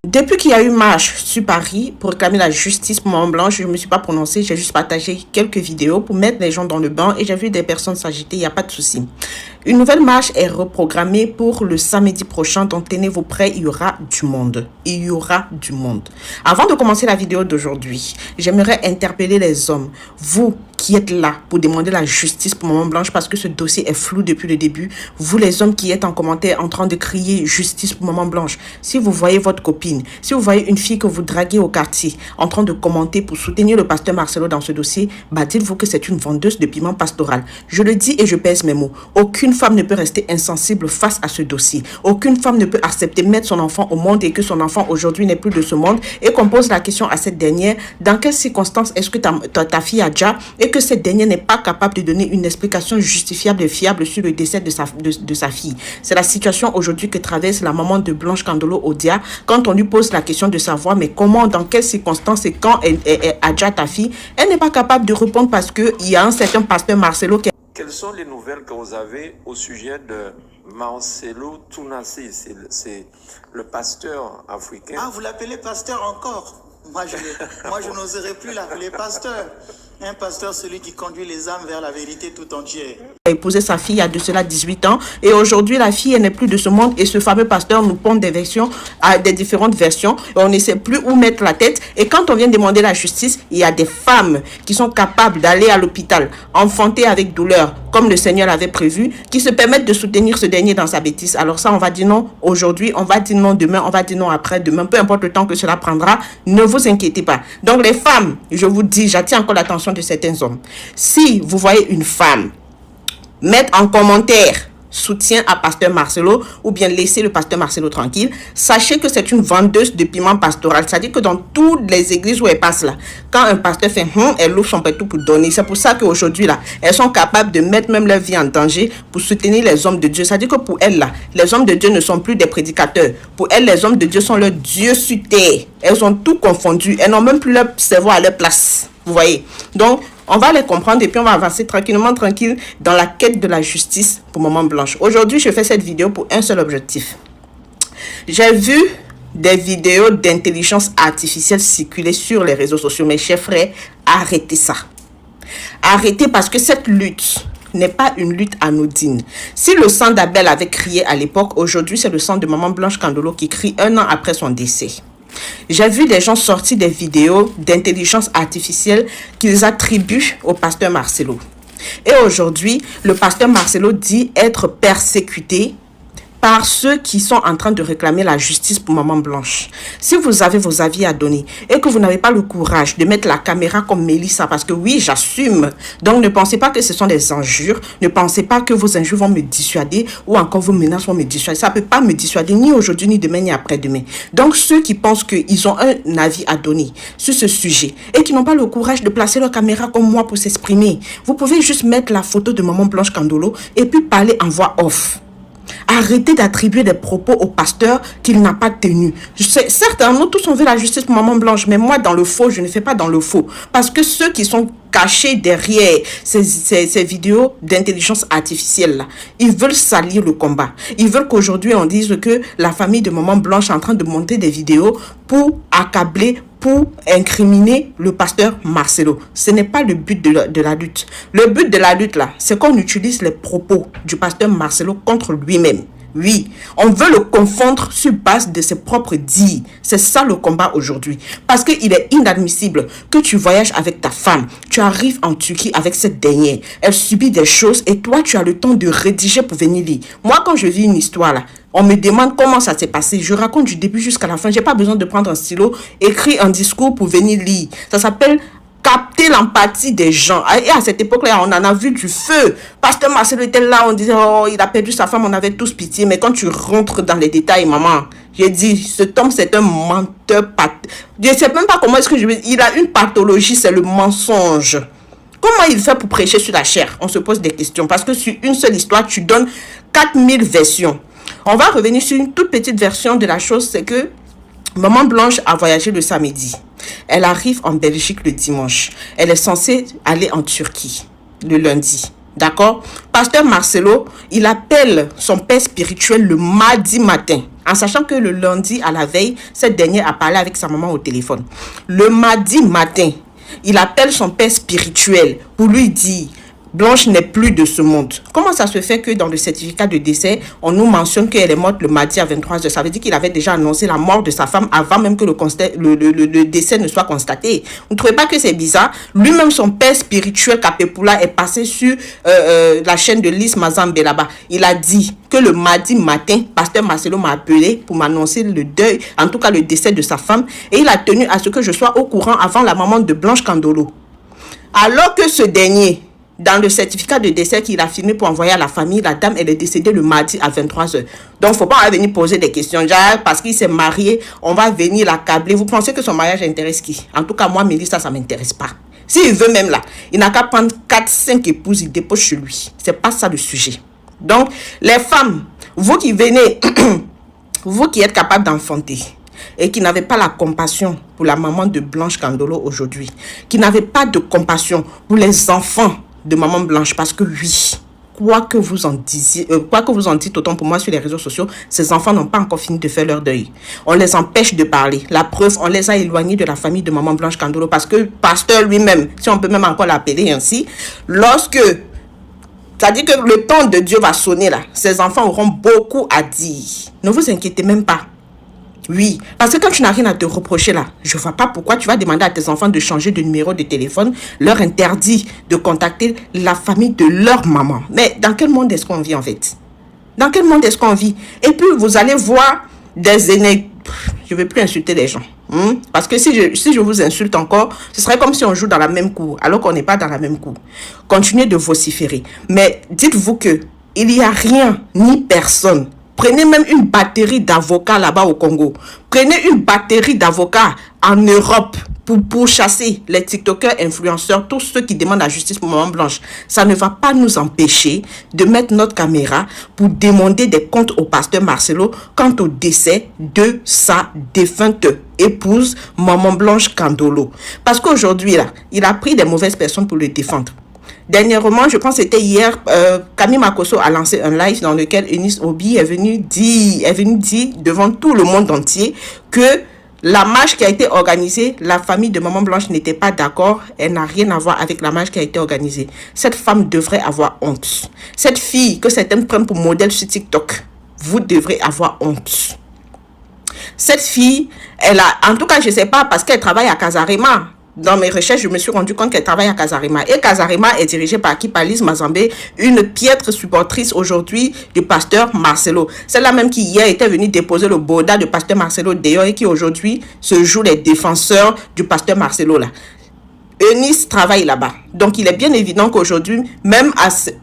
Depuis qu'il y a eu marche sur Paris pour réclamer la justice pour Maman Blanche, je ne me suis pas prononcée, j'ai juste partagé quelques vidéos pour mettre les gens dans le bain et j'ai vu des personnes s'agiter, il n'y a pas de souci. Une nouvelle marche est reprogrammée pour le samedi prochain, donc tenez-vous prêts, il y aura du monde. Il y aura du monde. Avant de commencer la vidéo d'aujourd'hui, j'aimerais interpeller les hommes, vous qui êtes là pour demander la justice pour Maman Blanche parce que ce dossier est flou depuis le début. Vous les hommes qui êtes en commentaire en train de crier justice pour Maman Blanche. Si vous voyez votre copine, si vous voyez une fille que vous draguez au quartier en train de commenter pour soutenir le pasteur Marcelo dans ce dossier, bah dites-vous que c'est une vendeuse de piment pastoral. Je le dis et je pèse mes mots. Aucune femme ne peut rester insensible face à ce dossier. Aucune femme ne peut accepter de mettre son enfant au monde et que son enfant aujourd'hui n'est plus de ce monde et qu'on pose la question à cette dernière, dans quelles circonstances est-ce que ta fille a déjà et que cette dernière n'est pas capable de donner une explication justifiable et fiable sur le décès de sa fille. C'est la situation aujourd'hui que traverse la maman de Blanche Kandolo Odia quand on lui pose la question de savoir mais comment, dans quelles circonstances et quand elle a déjà ta fille, elle n'est pas capable de répondre parce qu'il y a un certain pasteur Marcelo qui... Quelles sont les nouvelles que vous avez au sujet de Marcelo Tounassi? C'est le pasteur africain. Ah, vous l'appelez pasteur encore? Moi, je n'oserais plus l'appeler pasteur. Un pasteur, celui qui conduit les âmes vers la vérité tout entière. Il a épousé sa fille il y a de cela 18 ans et aujourd'hui la fille elle n'est plus de ce monde et ce fameux pasteur nous pond des versions, des différentes versions et on ne sait plus où mettre la tête et quand on vient demander la justice, il y a des femmes qui sont capables d'aller à l'hôpital, enfanter avec douleur comme le Seigneur l'avait prévu, qui se permettent de soutenir ce dernier dans sa bêtise. Alors ça on va dire non aujourd'hui, on va dire non demain, on va dire non après-demain, peu importe le temps que cela prendra, ne vous inquiétez pas. Donc les femmes, je vous dis, j'attire encore l'attention de certains hommes. Si vous voyez une femme mettre en commentaire soutien à pasteur Marcelo ou bien laisser le pasteur Marcelo tranquille, sachez que c'est une vendeuse de piment pastoral. C'est-à-dire que dans toutes les églises où elle passe là, quand un pasteur fait elle ouvre son pétou pour donner. C'est pour ça qu'aujourd'hui là, elles sont capables de mettre même leur vie en danger pour soutenir les hommes de Dieu. C'est-à-dire que pour elles là, les hommes de Dieu ne sont plus des prédicateurs. Pour elles, les hommes de Dieu sont leurs dieux sur terre. Elles ont tout confondu. Elles n'ont même plus leur cerveau à leur place. Vous voyez? Donc, on va les comprendre et puis on va avancer tranquille dans la quête de la justice pour Maman Blanche. Aujourd'hui, je fais cette vidéo pour un seul objectif. J'ai vu des vidéos d'intelligence artificielle circuler sur les réseaux sociaux. Mes chers frères, arrêtez ça. Arrêtez parce que cette lutte n'est pas une lutte anodine. Si le sang d'Abel avait crié à l'époque, aujourd'hui, c'est le sang de Maman Blanche Kandolo qui crie 1 an après son décès. J'ai vu des gens sortir des vidéos d'intelligence artificielle qu'ils attribuent au pasteur Marcelo. Et aujourd'hui, le pasteur Marcelo dit être persécuté par ceux qui sont en train de réclamer la justice pour Maman Blanche. Si vous avez vos avis à donner et que vous n'avez pas le courage de mettre la caméra comme Mélissa, parce que oui, j'assume. Donc ne pensez pas que ce sont des injures, ne pensez pas que vos injures vont me dissuader ou encore vos menaces vont me dissuader. Ça ne peut pas me dissuader ni aujourd'hui, ni demain, ni après-demain. Donc ceux qui pensent qu'ils ont un avis à donner sur ce sujet et qui n'ont pas le courage de placer leur caméra comme moi pour s'exprimer, vous pouvez juste mettre la photo de Maman Blanche Kandolo et puis parler en voix off. Arrêtez d'attribuer des propos au pasteur qu'il n'a pas tenus. Certes, nous tous on veut la justice pour Maman Blanche, mais moi dans le faux, je ne fais pas dans le faux. Parce que ceux qui sont cachés derrière ces vidéos d'intelligence artificielle là, ils veulent salir le combat. Ils veulent qu'aujourd'hui on dise que la famille de Maman Blanche est en train de monter des vidéos pour accabler, pour incriminer le pasteur Marcelo. Ce n'est pas le but de la lutte. Le but de la lutte là, c'est qu'on utilise les propos du pasteur Marcelo contre lui-même. Oui, on veut le confondre sur base de ses propres dires. C'est ça le combat aujourd'hui. Parce qu'il est inadmissible que tu voyages avec ta femme. Tu arrives en Turquie avec cette dernière. Elle subit des choses et toi, tu as le temps de rédiger pour venir lire. Moi, quand je vis une histoire là, on me demande comment ça s'est passé. Je raconte du début jusqu'à la fin. J'ai pas besoin de prendre un stylo, écrire un discours pour venir lire. Ça s'appelle capter l'empathie des gens. Et à cette époque-là, on en a vu du feu. Pasteur Marcelo était là, on disait, oh, il a perdu sa femme, on avait tous pitié. Mais quand tu rentres dans les détails, maman, j'ai dit, cet homme, c'est un menteur. Je ne sais même pas comment est-ce que je vais... Il a une pathologie, c'est le mensonge. Comment il fait pour prêcher sur la chair? On se pose des questions. Parce que sur une seule histoire, tu donnes 4000 versions. On va revenir sur une toute petite version de la chose, c'est que Maman Blanche a voyagé le samedi. Elle arrive en Belgique le dimanche. Elle est censée aller en Turquie le lundi. D'accord? Pasteur Marcelo, il appelle son père spirituel le mardi matin. en sachant que le lundi à la veille, cette dernière a parlé avec sa maman au téléphone. Le mardi matin, il appelle son père spirituel pour lui dire Blanche n'est plus de ce monde. Comment ça se fait que dans le certificat de décès, on nous mentionne qu'elle est morte le mardi à 23h? Ça veut dire qu'il avait déjà annoncé la mort de sa femme avant même que le décès ne soit constaté. Vous ne trouvez pas que c'est bizarre? Lui-même, son père spirituel, Kapepula, est passé sur la chaîne de Lys Mazambe là-bas. Il a dit que le mardi matin, pasteur Marcelo m'a appelé pour m'annoncer le deuil, en tout cas le décès de sa femme. Et il a tenu à ce que je sois au courant avant la maman de Blanche Kandolo. Alors que ce dernier, dans le certificat de décès qu'il a filmé pour envoyer à la famille, la dame, elle est décédée le mardi à 23h. Donc, il ne faut pas venir poser des questions. Genre, parce qu'il s'est marié, on va venir l'accabler. Vous pensez que son mariage intéresse qui? En tout cas, moi, Mélissa, ça ne m'intéresse pas. S'il veut même là, il n'a qu'à prendre 4-5 épouses, il dépose chez lui. Ce n'est pas ça le sujet. Donc, les femmes, vous qui venez, vous qui êtes capables d'enfanter, et qui n'avait pas la compassion pour la maman de Blanche Kandolo aujourd'hui, qui n'avait pas de compassion pour les enfants de maman Blanche, parce que oui, quoi que vous en dites autant pour moi sur les réseaux sociaux, ces enfants n'ont pas encore fini de faire leur deuil. On les empêche de parler. La preuve, on les a éloignés de la famille de maman Blanche Kandolo, parce que pasteur lui-même, si on peut même encore l'appeler ainsi, lorsque c'est-à-dire que le temps de Dieu va sonner là, ces enfants auront beaucoup à dire. Ne vous inquiétez même pas. Oui, parce que quand tu n'as rien à te reprocher là, je ne vois pas pourquoi tu vas demander à tes enfants de changer de numéro de téléphone, leur interdit de contacter la famille de leur maman. Mais dans quel monde est-ce qu'on vit en fait? Dans quel monde est-ce qu'on vit? Et puis vous allez voir des aînés. Je ne vais plus insulter les gens. Parce que si je vous insulte encore, ce serait comme si on joue dans la même cour, alors qu'on n'est pas dans la même cour. Continuez de vociférer. Mais dites-vous que il n'y a rien ni personne. Prenez même une batterie d'avocats là-bas au Congo. Prenez une batterie d'avocats en Europe pour chasser les TikTokers, influenceurs, tous ceux qui demandent la justice pour Maman Blanche. Ça ne va pas nous empêcher de mettre notre caméra pour demander des comptes au pasteur Marcelo quant au décès de sa défunte épouse, Maman Blanche Kandolo. Parce qu'aujourd'hui, là, il a pris des mauvaises personnes pour le défendre. Dernièrement, je pense que c'était hier, Camille Makosso a lancé un live dans lequel Eunice Obi est venue dire devant tout le monde entier que la marche qui a été organisée, la famille de Maman Blanche n'était pas d'accord. Elle n'a rien à voir avec la marche qui a été organisée. Cette femme devrait avoir honte. Cette fille que certains prennent pour modèle sur TikTok, vous devrez avoir honte. Cette fille, elle a, en tout cas, je ne sais pas, parce qu'elle travaille à Casarema. Dans mes recherches, je me suis rendu compte qu'elle travaille à Casarema. Et Casarema est dirigée par qui? Par Lys Mazambe, une piètre supportrice aujourd'hui du pasteur Marcelo. Celle-là même qui hier était venue déposer le boda du pasteur Marcelo d'ailleurs et qui aujourd'hui se joue les défenseurs du pasteur Marcelo là. Eunice travaille là-bas. Donc, il est bien évident qu'aujourd'hui, même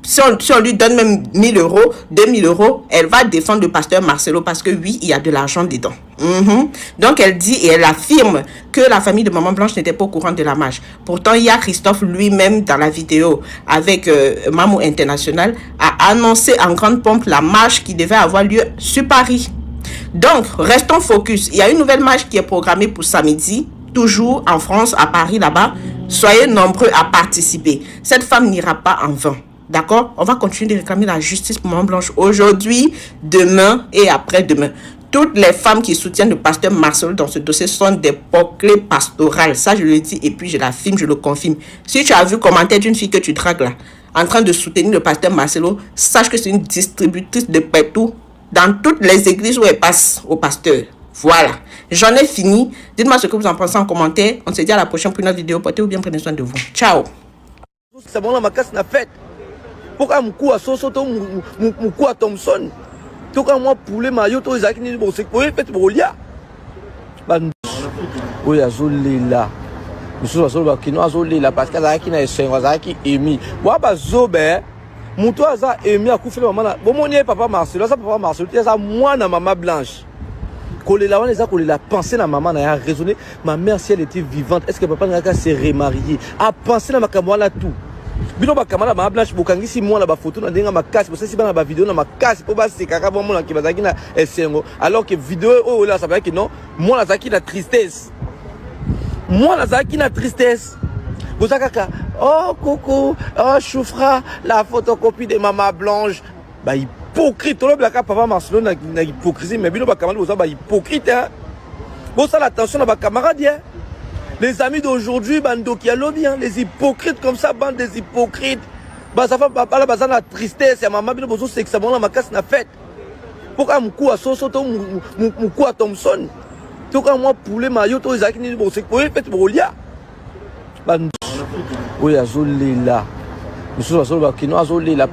si on lui donne même 1000 euros, 2000 euros, elle va défendre le pasteur Marcelo parce que oui, il y a de l'argent dedans. Donc, elle dit et elle affirme que la famille de Maman Blanche n'était pas au courant de la marche. Pourtant, il y a Christophe lui-même dans la vidéo avec Mamou International a annoncé en grande pompe la marche qui devait avoir lieu sur Paris. Donc, restons focus. Il y a une nouvelle marche qui est programmée pour samedi, toujours en France, à Paris là-bas. Soyez nombreux à participer. Cette femme n'ira pas en vain. D'accord? On va continuer de réclamer la justice pour Maman Blanche aujourd'hui, demain et après-demain. Toutes les femmes qui soutiennent le pasteur Marcelo dans ce dossier sont des poclés pastorales. Ça, je le dis et puis je l'affirme, je le confirme. Si tu as vu le commentaire d'une fille que tu dragues là, en train de soutenir le pasteur Marcelo, sache que c'est une distributrice de partout dans toutes les églises où elle passe au pasteur. Voilà, j'en ai fini. Dites-moi ce que vous en pensez en commentaire. On se dit à la prochaine pour une autre vidéo. Portez-vous bien, prenez soin de vous. Ciao. C'est bon, la casse na fête. Pourquoi mon coup à Sosoto, mon coup à Thompson? Pourquoi moi poulet maillot, toi, Isaac, ni bon, c'est quoi, fait, bon, lia. Oui, azolé là. Nous sommes azolé là parce qu'il y a qui n'a essayé, qui émis. Moi, zobe, mon toit a émis à coup fait maman. Bon, mon papa Marcelo, ça papa Marcelo, ça moi, na maman blanche. Quand la pensée la maman a raisonné, ma mère si elle était vivante, est-ce que papa n'a qu'à se remarier? A penser na ma camarade tout. Bino ba camarade ma blanche bokangi si moi na ba photo na denga ma casse, pour ça si ba na ba vidéo na ma casse pour ba c'est kaka bon mon qui bazaki na esengo. Alors que vidéo oh là ça veut dire que non, moi na zaki la tristesse. Moi na zaki na tristesse. Bozaka oh coucou, oh choufra la photocopie de maman blanche. Bah hypocrite. On a papa Marcelo na hypocrisie, mais bino ba camarade vous ba hypocrite hein. Bon ça l'attention à ba camarade hein. Les amis d'aujourd'hui, bando qui a lobby hein, les hypocrites comme ça, bande des hypocrites. Bah ça fait papa la bazana la tristesse, maman bino bozo c'est que ça bon la macasse na fête. Pourquoi mkou a soso to mkou a Thompson. To quand moi poulet maillot to Isaac ni bon c'est pour fait bolia. Bando. Oui azoli là. Nous sommes azoli ba kino azoli là.